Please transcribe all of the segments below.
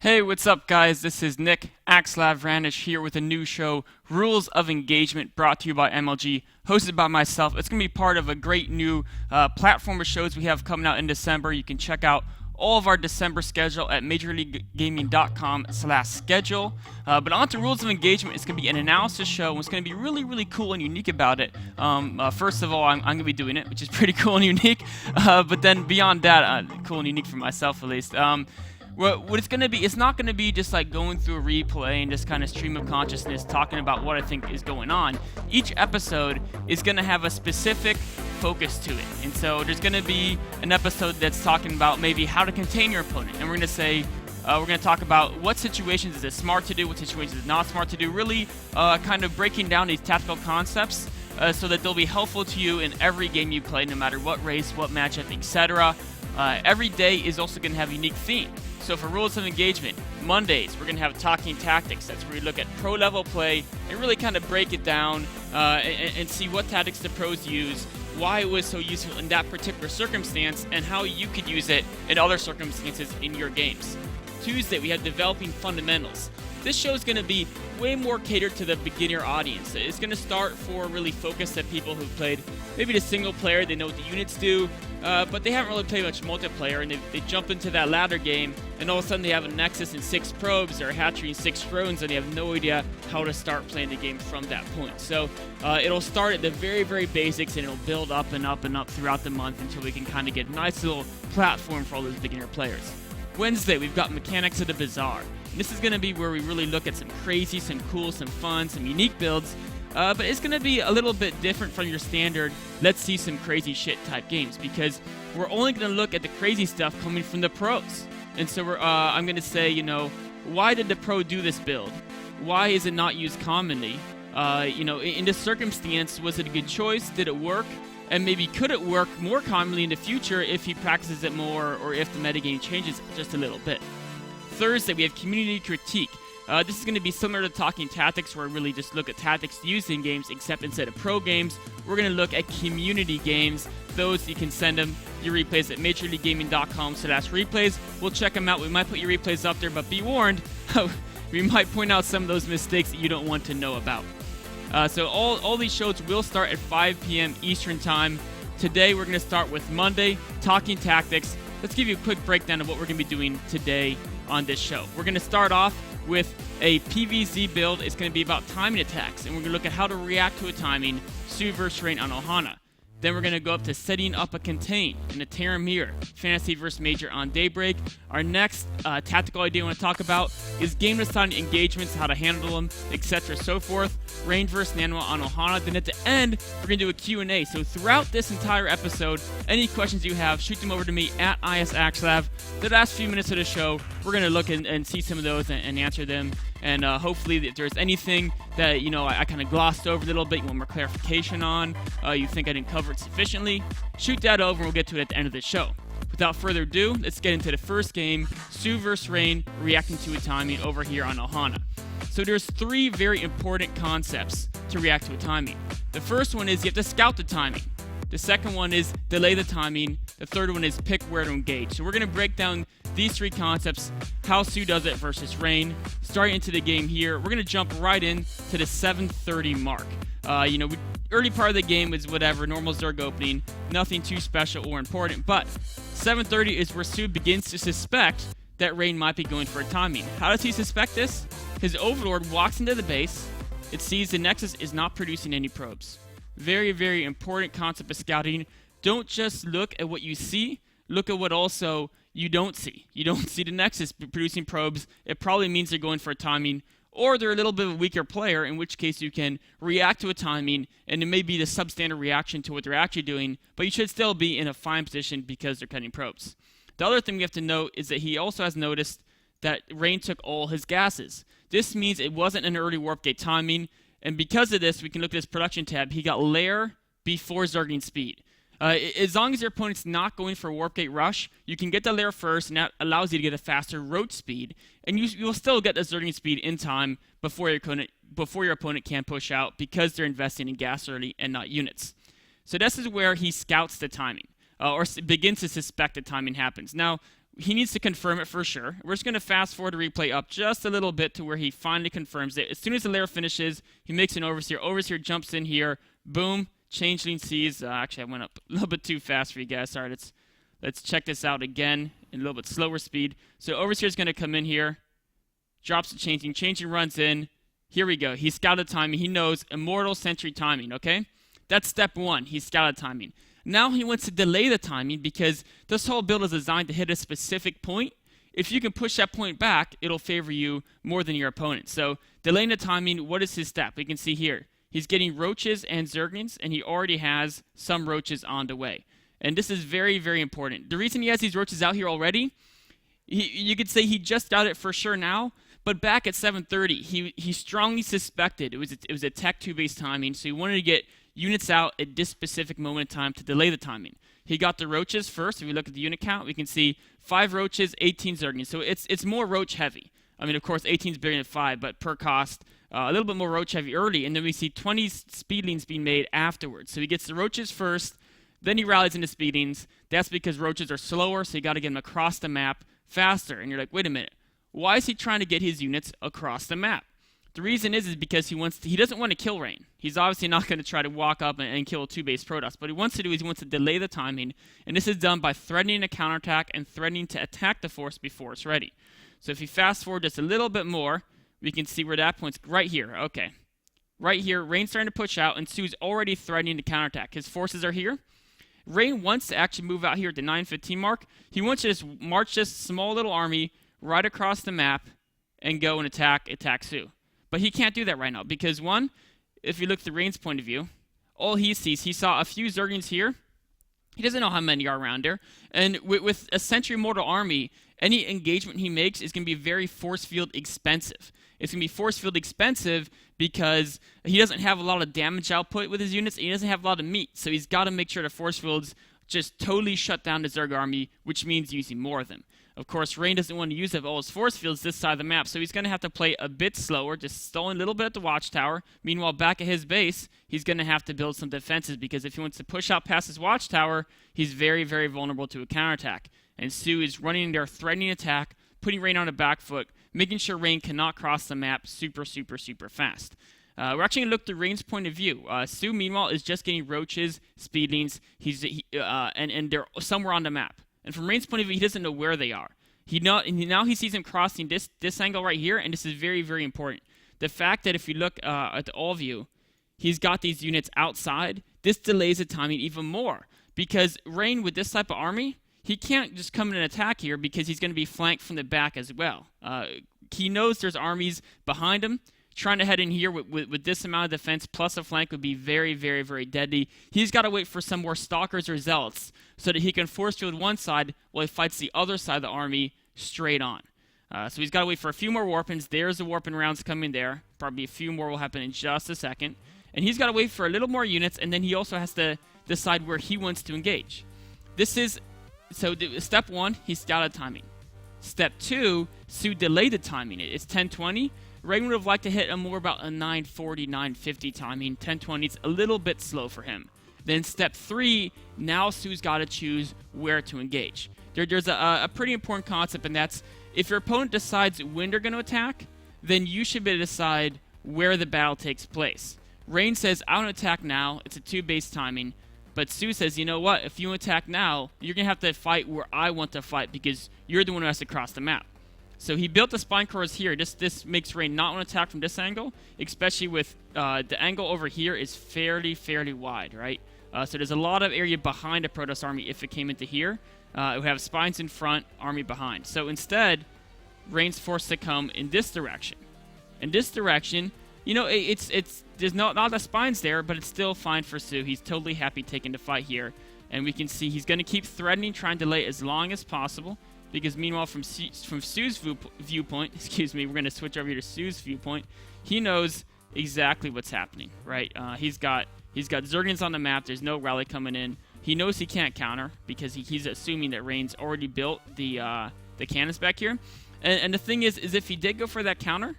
Hey, what's up, guys? This is Nick Axlav Ranish here with a new show, Rules of Engagement, brought to you by MLG, hosted by myself. It's going to be part of a great new platform of shows we have coming out in December. You can check out all of our December schedule at majorleaguegaming.com/schedule. But on to Rules of Engagement, it's going to be an analysis show, and what's going to be really, really cool and unique about it. First of all, I'm going to be doing it, which is pretty cool and unique. But then beyond that, cool and unique for myself at least. What it's going to be, it's not going to be just like going through a replay and just kind of stream of consciousness talking about what I think is going on. Each episode is going to have a specific focus to it. And so there's going to be an episode that's talking about maybe how to contain your opponent. And we're going to say, we're going to talk about what situations is it smart to do, what situations is it not smart to do, really kind of breaking down these tactical concepts so that they'll be helpful to you in every game you play, no matter what race, what matchup, etc. Every day is also going to have a unique theme. So for Rules of Engagement, Mondays, we're going to have Talking Tactics. That's where we look at pro-level play and really kind of break it down and see what tactics the pros use, why it was so useful in that particular circumstance, and how you could use it in other circumstances in your games. Tuesday, we have Developing Fundamentals. This show is going to be way more catered to the beginner audience. It's going to start for really focused at people who've played maybe the single player, they know what the units do, but they haven't really played much multiplayer, and they jump into that ladder game, and all of a sudden they have a Nexus and 6 probes, or a hatchery and 6 drones, and they have no idea how to start playing the game from that point. So it'll start at the very, very basics, and it'll build up and up and up throughout the month until we can kind of get a nice little platform for all those beginner players. Wednesday, we've got Mechanics of the Bizarre. This is going to be where we really look at some crazy, some cool, some fun, some unique builds, but it's going to be a little bit different from your standard let's see some crazy shit type games, because we're only going to look at the crazy stuff coming from the pros. And so I'm going to say, why did the pro do this build? Why is it not used commonly? In this circumstance, was it a good choice? Did it work? And maybe could it work more commonly in the future if he practices it more, or if the metagame changes just a little bit? Thursday, we have Community Critique. This is going to be similar to Talking Tactics, where we really just look at tactics used in games, except instead of pro games, we're going to look at community games. Those, you can send them your replays at majorleaguegaming.com/replays. We'll check them out. We might put your replays up there, but be warned, we might point out some of those mistakes that you don't want to know about. So all these shows will start at 5 p.m. Eastern Time. Today, we're going to start with Monday, Talking Tactics. Let's give you a quick breakdown of what we're going to be doing today on this show. We're going to start off with a PvZ build. It's going to be about timing attacks, and we're going to look at how to react to a timing, Su versus Rain on Ohana. Then we're going to go up to setting up a contain in a Terra Mirror, Fantasy vs. Major on Daybreak. Our next tactical idea I want to talk about is game deciding engagements, how to handle them, etc. so forth. Rain vs. Naniwa on Ohana. Then at the end, we're going to do a Q&A. So throughout this entire episode, any questions you have, shoot them over to me at ISAxLab. The last few minutes of the show, we're going to look and see some of those and answer them. And hopefully, if there's anything that I kind of glossed over a little bit, you want more clarification on, you think I didn't cover it sufficiently, shoot that over and we'll get to it at the end of the show. Without further ado, let's get into the first game, Su vs. Rain, reacting to a timing over here on Ohana. So there's 3 very important concepts to react to a timing. The first one is you have to scout the timing. The second one is delay the timing. The third one is pick where to engage. So we're going to break down these 3 concepts, how Su does it versus Rain. Starting into the game here, we're going to jump right in to the 7:30 mark. Early part of the game was whatever, normal Zerg opening, nothing too special or important, but 7:30 is where Su begins to suspect that Rain might be going for a timing. How does he suspect this? His Overlord walks into the base, it sees the Nexus is not producing any probes. Very, very important concept of scouting. Don't just look at what you see, look at what also you don't see. You don't see the Nexus producing probes. It probably means they're going for a timing, or they're a little bit of a weaker player, in which case you can react to a timing, and it may be the substandard reaction to what they're actually doing, but you should still be in a fine position because they're cutting probes. The other thing we have to note is that he also has noticed that Rain took all his gases. This means it wasn't an early warp gate timing, and because of this, we can look at this production tab. He got lair before Zerging speed. As long as your opponent's not going for a warp gate rush, you can get the lair first, and that allows you to get a faster road speed, and you'll still get the Zerging speed in time before your opponent can push out, because they're investing in gas early and not units. So this is where he scouts the timing, or begins to suspect the timing happens. Now, He needs to confirm it for sure. We're just going to fast forward the replay up just a little bit to where he finally confirms it. As soon as the layer finishes, he makes an overseer. Overseer jumps in here. Boom. Changeling sees. Actually, I went up a little bit too fast for you guys. Sorry, let's check this out again in a little bit slower speed. So overseer is going to come in here. Drops the changing. Changing runs in. Here we go. He scouted timing. He knows immortal sentry timing, okay? That's step one. He scouted timing. Now he wants to delay the timing because this whole build is designed to hit a specific point. If you can push that point back, it'll favor you more than your opponent. So delaying the timing, what is his step? We can see here. He's getting roaches and zerglings, and he already has some roaches on the way. And this is very, very important. The reason he has these roaches out here already, you could say he just got it for sure now, but back at 7:30, he strongly suspected it was a Tech 2 based timing, so he wanted to get units out at this specific moment in time to delay the timing. He got the roaches first. If we look at the unit count, we can see 5 roaches, 18 zerglings. So it's more roach heavy. I mean, of course, 18 is bigger than 5, but per cost, a little bit more roach heavy early. And then we see 20 speedlings being made afterwards. So he gets the roaches first, then he rallies into speedlings. That's because roaches are slower, so you got to get them across the map faster. And you're like, wait a minute, why is he trying to get his units across the map? The reason is because he doesn't want to kill Rain. He's obviously not going to try to walk up and kill a 2-base Protoss. What he wants to do is he wants to delay the timing, and this is done by threatening a counterattack and threatening to attack the force before it's ready. So if you fast forward just a little bit more, we can see where that point's right here. Okay. Right here, Rain's starting to push out, and Su's already threatening to counterattack. His forces are here. Rain wants to actually move out here at the 9:15 mark. He wants to just march this small little army right across the map and go and attack Su. But he can't do that right now because, one, if you look at the Rain's point of view, all he sees, he saw a few zerglings here. He doesn't know how many are around there. And with a Sentry Mortal army, any engagement he makes is going to be very force field expensive. It's going to be force field expensive because he doesn't have a lot of damage output with his units, and he doesn't have a lot of meat. So he's got to make sure the force fields just totally shut down the Zerg army, which means using more of them. Of course, Rain doesn't want to use up all his force fields this side of the map, so he's going to have to play a bit slower, just stalling a little bit at the watchtower. Meanwhile, back at his base, he's going to have to build some defenses, because if he wants to push out past his watchtower, he's very, very vulnerable to a counterattack. And Su is running their threatening attack, putting Rain on the back foot, making sure Rain cannot cross the map super, super, super fast. We're actually going to look through Rain's point of view. Su, meanwhile, is just getting roaches, speedlings, and they're somewhere on the map. And from Rain's point of view, he doesn't know where they are. Now he sees him crossing this angle right here, and this is very, very important. The fact that if you look at the all view, he's got these units outside, this delays the timing even more. Because Rain, with this type of army, he can't just come in and attack here because he's going to be flanked from the back as well. He knows there's armies behind him. Trying to head in here with this amount of defense plus a flank would be very, very, very deadly. He's got to wait for some more stalkers or zealots so that he can force field one side while he fights the other side of the army straight on. So he's got to wait for a few more warpins. There's the warpin rounds coming there. Probably a few more will happen in just a second. And he's got to wait for a little more units, and then he also has to decide where he wants to engage. Step 1, he scouted timing. Step 2, Su delayed the timing. It's 10:20. Rain would have liked to hit more about a 9:40, 9:50 timing. 10:20 is a little bit slow for him. Then step 3, now Su's got to choose where to engage. There's a pretty important concept, and that's if your opponent decides when they're going to attack, then you should be able to decide where the battle takes place. Rain says, I want to attack now. It's a 2-base timing. But Su says, you know what? If you attack now, you're going to have to fight where I want to fight because you're the one who has to cross the map. So he built the spine cores here. This makes Rain not want to attack from this angle, especially with the angle over here is fairly wide, right? So there's a lot of area behind a Protoss army if it came into here. It would have spines in front, army behind. So instead, Rain's forced to come in this direction. In this direction, you know, there's not the spines there, but it's still fine for Su. He's totally happy taking the fight here. And we can see he's going to keep threatening, trying to delay as long as possible. Because meanwhile, from Su's viewpoint, excuse me, we're going to switch over here to Su's viewpoint. He knows exactly what's happening, right? He's got Zerglings on the map. There's no rally coming in. He knows he can't counter because he's assuming that Rain's already built the cannons back here. And the thing is if he did go for that counter,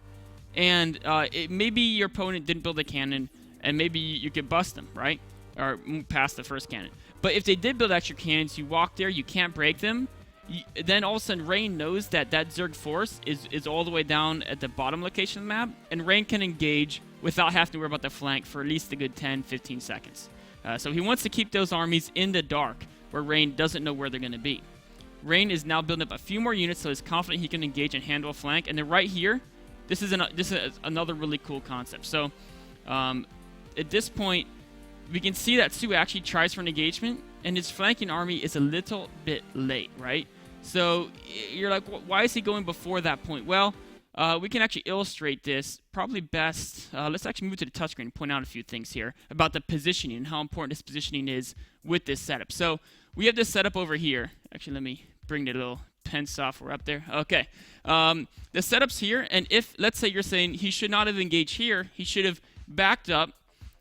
and maybe your opponent didn't build a cannon, and maybe you could bust them, right? Or move past the first cannon. But if they did build extra cannons, you walk there, you can't break them. Then all of a sudden Rain knows that that Zerg force is all the way down at the bottom location of the map, and Rain can engage without having to worry about the flank for at least a good 10-15 seconds. So he wants to keep those armies in the dark, where Rain doesn't know where they're going to be. Rain is now building up a few more units, so he's confident he can engage and handle a flank. And then right here, this is another really cool concept. So at this point, we can see that Su actually tries for an engagement, and his flanking army is a little bit late, right? So you're like, why is he going before that point? Well, we can actually illustrate this probably best. Let's actually move to the touchscreen and point out a few things here about the positioning and how important this positioning is with this setup. So we have this setup over here. Actually, let me bring the little pen software up there. Okay. The setup's here, and if, let's say you're saying he should not have engaged here, he should have backed up,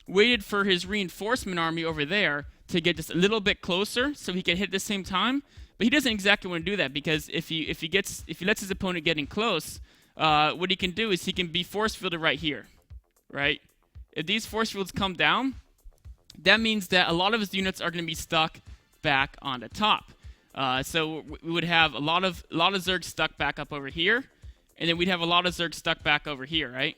waited for his reinforcement army over there to get just a little bit closer so he can hit at the same time. But he doesn't exactly want to do that, because if he lets his opponent get in close, what he can do is he can be force fielded right here, right? If these force fields come down, that means that a lot of his units are going to be stuck back on the top. So we would have a lot of Zerg stuck back up over here, and then we'd have a lot of Zerg stuck back over here, right?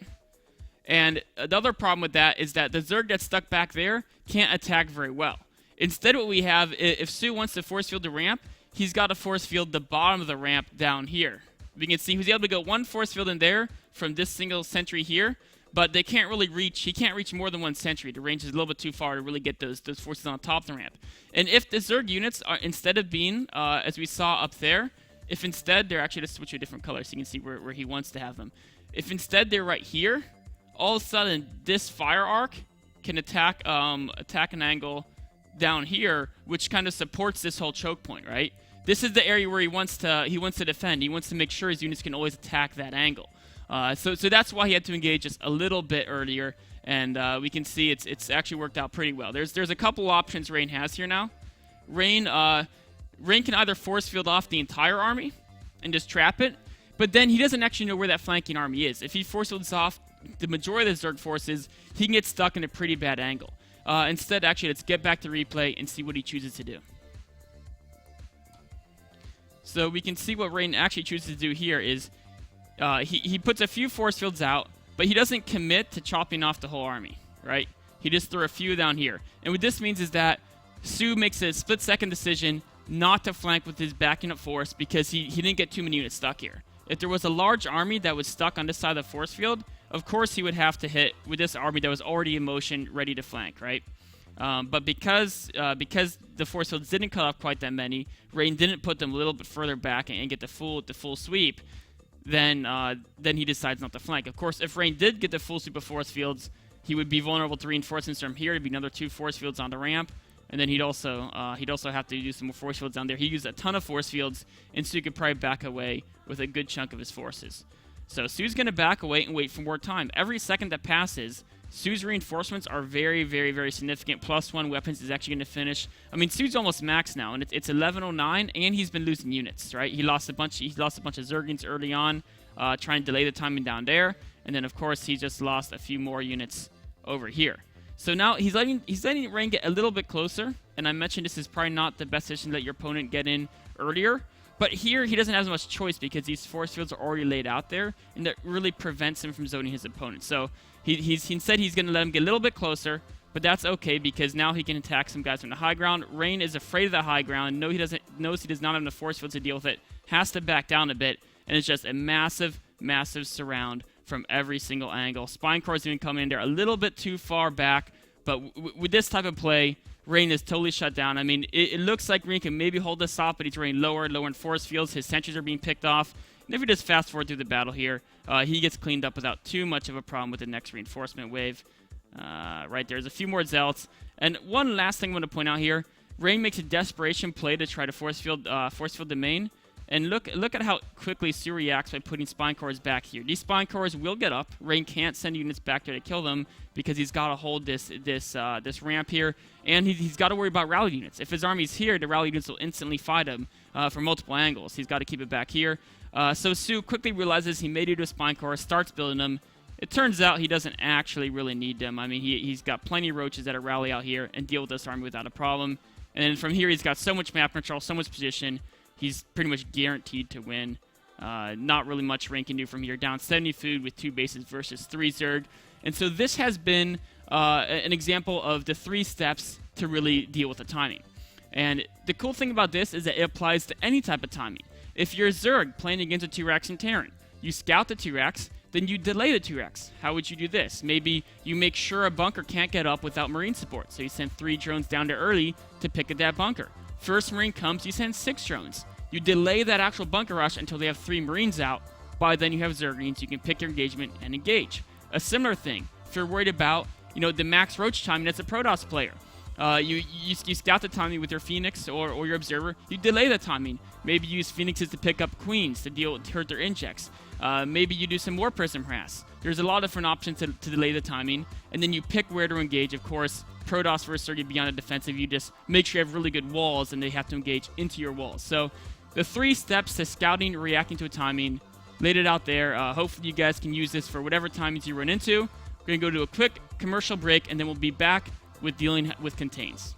And the other problem with that is that the Zerg that's stuck back there can't attack very well. Instead, what we have, if Su wants to force field the ramp, he's got to force field the bottom of the ramp down here. We can see he's able to go one force field in there from this single sentry here, but they can't really reach. He can't reach more than one sentry. The range is a little bit too far to really get those forces on top of the ramp. And if the Zerg units are, instead of being, as we saw up there, if instead they're actually, let's switch to a different color so you can see where he wants to have them. If instead they're right here, all of a sudden this fire arc can attack an angle down here, which kind of supports this whole choke point, right? This is the area where he wants to defend. He wants to make sure his units can always attack that angle. So that's why he had to engage just a little bit earlier, and we can see it's actually worked out pretty well. There's a couple options Rain has here now. Rain can either force field off the entire army and just trap it, but then he doesn't actually know where that flanking army is. If he force fields off the majority of the Zerg forces, he can get stuck in a pretty bad angle. Instead, actually, let's get back to replay and see what he chooses to do. So we can see what Rain actually chooses to do here is he puts a few force fields out, but he doesn't commit to chopping off the whole army, right? He just threw a few down here. And what this means is that Su makes a split-second decision not to flank with his backing up force because he didn't get too many units stuck here. If there was a large army that was stuck on this side of the force field, of course he would have to hit with this army that was already in motion, ready to flank, right? But because the force fields didn't cut off quite that many, Rain didn't put them a little bit further back and get the full sweep, then he decides not to flank. Of course, if Rain did get the full sweep of force fields, he would be vulnerable to reinforcements from here. It'd be another 2 force fields on the ramp, and then he'd also have to do some more force fields down there. He used a ton of force fields, and Su could probably back away with a good chunk of his forces. So Su's going to back away and wait for more time. Every second that passes, Su's reinforcements are very, very, very significant. +1 weapons is actually going to finish. I mean, Su's almost max now, and it's 1109, and he's been losing units, right? He lost a bunch of Zergings early on, trying to delay the timing down there, and then of course he just lost a few more units over here. So now he's letting Rain get a little bit closer, and I mentioned this is probably not the best decision to let your opponent get in earlier. But here, he doesn't have as much choice because these force fields are already laid out there, and that really prevents him from zoning his opponent. So he said he's going to let him get a little bit closer, but that's okay because now he can attack some guys from the high ground. Rain is afraid of the high ground, knows he does not have enough force fields to deal with it, has to back down a bit, and it's just a massive, massive surround from every single angle. Spine Corps even come in there a little bit too far back, but with this type of play, Rain is totally shut down. I mean, it looks like Rain can maybe hold this off, but he's running lower in force fields. His sentries are being picked off. And if we just fast forward through the battle here, he gets cleaned up without too much of a problem with the next reinforcement wave. Right there's a few more zealots. And one last thing I want to point out here, Rain makes a desperation play to try to force field the main. And look at how quickly Su reacts by putting Spine Corps back here. These Spine Corps will get up. Rain can't send units back there to kill them because he's got to hold this ramp here, and he's got to worry about rally units. If his army's here, the rally units will instantly fight him from multiple angles. He's got to keep it back here. So Su quickly realizes he made it to a Spine Corps, starts building them. It turns out he doesn't actually really need them. I mean, he's got plenty of roaches that are rally out here and deal with this army without a problem. And then from here, he's got so much map control, so much position. he's pretty much guaranteed to win. Not really much Rain can do from here. Down 70 food with 2 bases versus 3 Zerg. And so this has been an example of the 3 steps to really deal with the timing. And the cool thing about this is that it applies to any type of timing. If you're a Zerg playing against a 2-Rex in Terran, you scout the 2-Rex, then you delay the 2-Rex. How would you do this? Maybe you make sure a bunker can't get up without Marine support, so you send 3 drones down to early to pick at that bunker. First Marine comes, you send 6 drones. You delay that actual bunker rush until they have 3 Marines out. By then you have Zerglings, you can pick your engagement and engage. A similar thing, if you're worried about the max roach timing as a Protoss player, you scout the timing with your Phoenix or your Observer. You delay the timing. Maybe you use Phoenixes to pick up Queens to hurt their injects. Maybe you do some more Prism Harass. There's a lot of different options to delay the timing, and then you pick where to engage. Of course, Protoss versus Zerg beyond a defensive, you just make sure you have really good walls, and they have to engage into your walls. So the 3 steps to scouting, reacting to a timing, laid it out there. Hopefully you guys can use this for whatever timings you run into. We're going to go to a quick commercial break, and then we'll be back with dealing with contains.